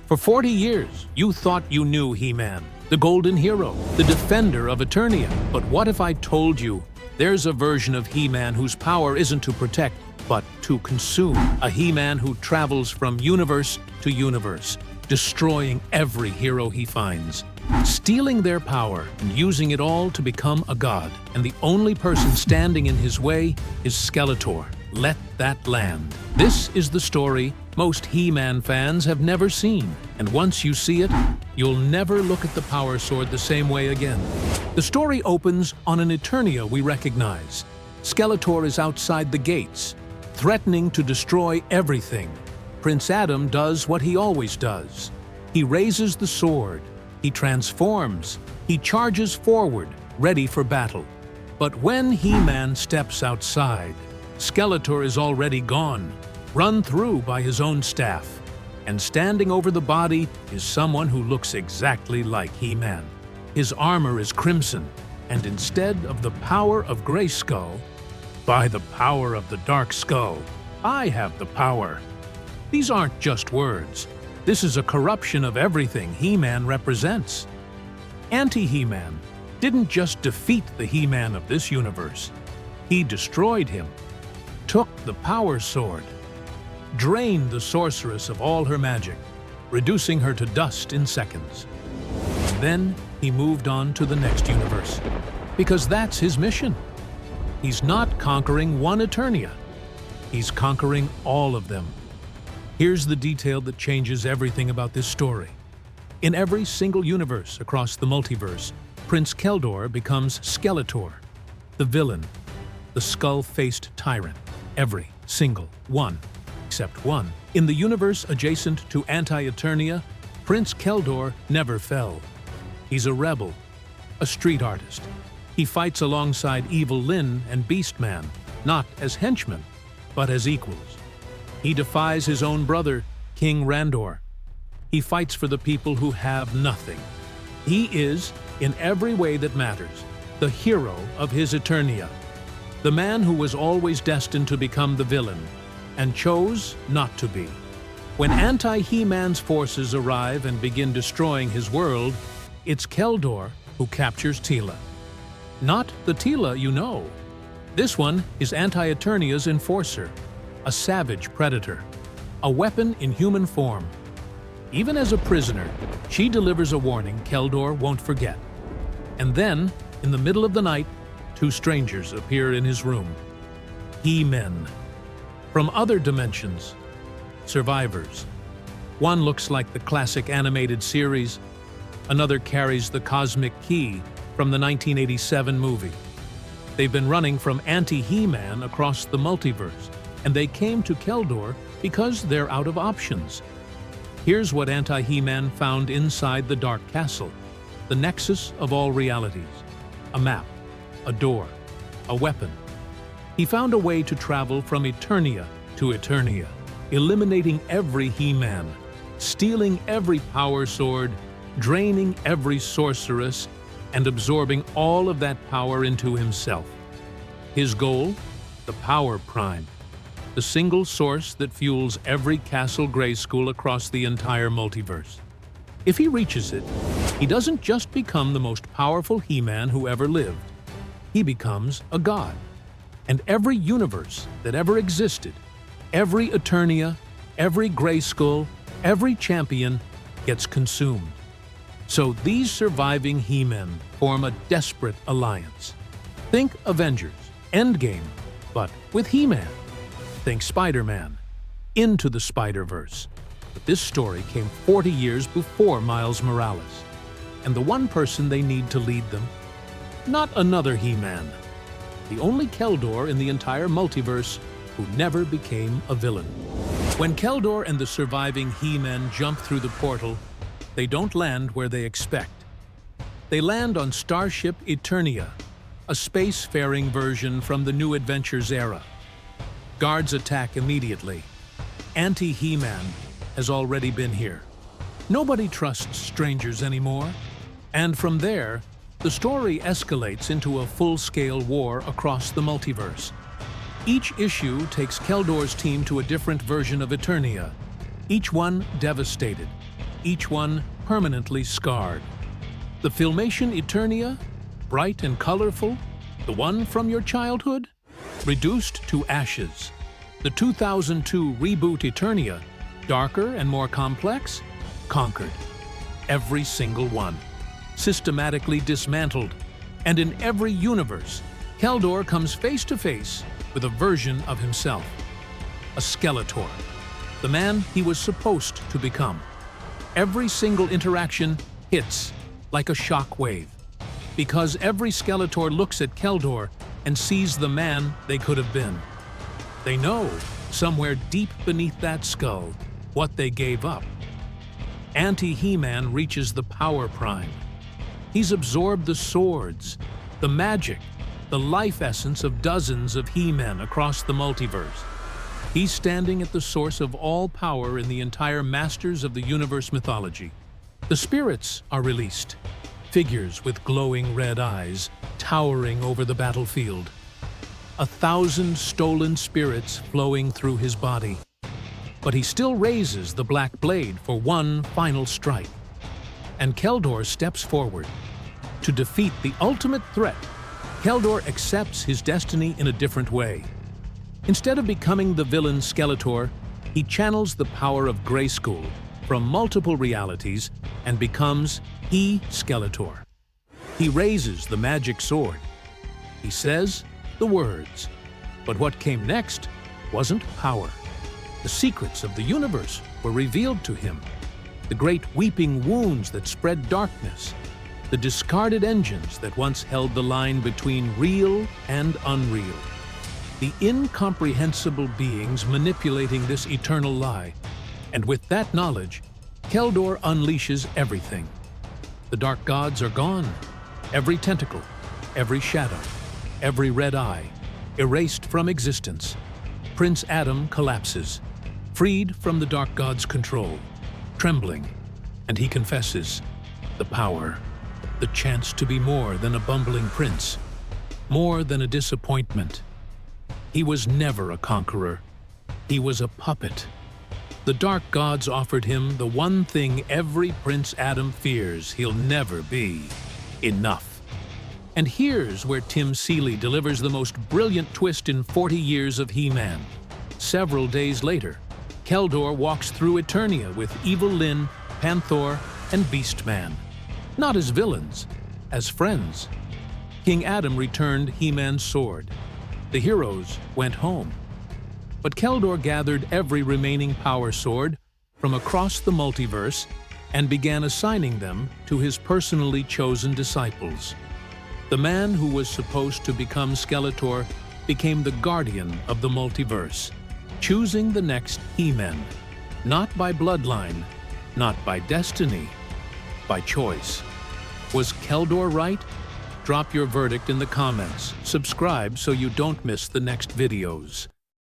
For 40 years, you thought you knew He-Man, the golden hero, the defender of Eternia. But what if I told you there's a version of He-Man whose power isn't to protect, but to consume? A He-Man who travels from universe to universe, destroying every hero he finds, stealing their power and using it all to become a god. And the only person standing in his way is Skeletor. Let that land. This is the story most He-Man fans have never seen, and once you see it, you'll never look at the Power Sword the same way again. The story opens on an Eternia we recognize. Skeletor is outside the gates, threatening to destroy everything. Prince Adam does what he always does. He raises the sword, he transforms, he charges forward, ready for battle. But when He-Man steps outside, Skeletor is already gone, run through by his own staff. And standing over the body is someone who looks exactly like He-Man. His armor is crimson, and instead of the power of Grayskull, by the power of the Dark Skull, I have the power. These aren't just words. This is a corruption of everything He-Man represents. Anti-He-Man didn't just defeat the He-Man of this universe. He destroyed him, took the Power Sword, drained the sorceress of all her magic, reducing her to dust in seconds. And then he moved on to the next universe, because that's his mission. He's not conquering one Eternia. He's conquering all of them. Here's the detail that changes everything about this story. In every single universe across the multiverse, Prince Keldor becomes Skeletor, the villain, the skull-faced tyrant. Every single one, except one. In the universe adjacent to Anti-Eternia, Prince Keldor never fell. He's a rebel, a street artist. He fights alongside Evil Lyn and Beastman, not as henchmen, but as equals. He defies his own brother, King Randor. He fights for the people who have nothing. He is, in every way that matters, the hero of his Eternia. The man who was always destined to become the villain, and chose not to be. When anti-He-Man's forces arrive and begin destroying his world, it's Keldor who captures Teela. Not the Teela you know. This one is Anti-Eternia's enforcer, a savage predator, a weapon in human form. Even as a prisoner, she delivers a warning Keldor won't forget. And then, in the middle of the night, two strangers appear in his room. He-Men. From other dimensions. Survivors. One looks like the classic animated series. Another carries the cosmic key from the 1987 movie. They've been running from anti-He-Man across the multiverse, and they came to Keldor because they're out of options. Here's what anti-He-Man found inside the Dark Castle, the nexus of all realities. A map. A door, a weapon. He found a way to travel from Eternia to Eternia, eliminating every He-Man, stealing every Power Sword, draining every sorceress, and absorbing all of that power into himself. His goal? The Power Prime, the single source that fuels every Castle Grayskull across the entire multiverse. If he reaches it, he doesn't just become the most powerful He-Man who ever lived. He becomes a god. And every universe that ever existed, every Eternia, every Grayskull, every champion gets consumed. So these surviving He-Men form a desperate alliance. Think Avengers, Endgame, but with He-Man. Think Spider-Man, Into the Spider-Verse. But this story came 40 years before Miles Morales. And the one person they need to lead them, not another He-Man. The only Keldor in the entire multiverse who never became a villain. When Keldor and the surviving He-Men jump through the portal, they don't land where they expect. They land on Starship Eternia, a space-faring version from the New Adventures era. Guards attack immediately. Anti-He-Man has already been here. Nobody trusts strangers anymore. And from there, the story escalates into a full-scale war across the multiverse. Each issue takes Keldor's team to a different version of Eternia, each one devastated, each one permanently scarred. The Filmation Eternia, bright and colorful, the one from your childhood, reduced to ashes. The 2002 reboot Eternia, darker and more complex, conquered. Every single one, systematically dismantled. And in every universe, Keldor comes face to face with a version of himself. A Skeletor, the man he was supposed to become. Every single interaction hits like a shock wave, because every Skeletor looks at Keldor and sees the man they could have been. They know, somewhere deep beneath that skull, what they gave up. Anti-He-Man reaches the power prime. He's absorbed the swords, the magic, the life essence of dozens of He-Men across the multiverse. He's standing at the source of all power in the entire Masters of the Universe mythology. The spirits are released, figures with glowing red eyes, towering over the battlefield. 1,000 stolen spirits flowing through his body. But he still raises the black blade for one final strike. And Keldor steps forward. To defeat the ultimate threat, Keldor accepts his destiny in a different way. Instead of becoming the villain Skeletor, he channels the power of Grayskull from multiple realities and becomes Skeletor. He raises the magic sword. He says the words. But what came next wasn't power. The secrets of the universe were revealed to him. The great weeping wounds that spread darkness. The discarded engines that once held the line between real and unreal. The incomprehensible beings manipulating this eternal lie. And with that knowledge, Keldor unleashes everything. The dark gods are gone. Every tentacle, every shadow, every red eye, erased from existence. Prince Adam collapses, freed from the dark god's control, trembling, and he confesses the power, the chance to be more than a bumbling prince, more than a disappointment. He was never a conqueror. He was a puppet. The dark gods offered him the one thing every Prince Adam fears he'll never be: enough. And here's where Tim Seeley delivers the most brilliant twist in 40 years of He-Man. Several days later, Keldor walks through Eternia with Evil Lyn, Panther, and Beastman. Not as villains, as friends. King Adam returned He-Man's sword. The heroes went home. But Keldor gathered every remaining power sword from across the multiverse and began assigning them to his personally chosen disciples. The man who was supposed to become Skeletor became the guardian of the multiverse, choosing the next He-Men, not by bloodline, not by destiny, by choice. Was Keldor right? Drop your verdict in the comments. Subscribe so you don't miss the next videos.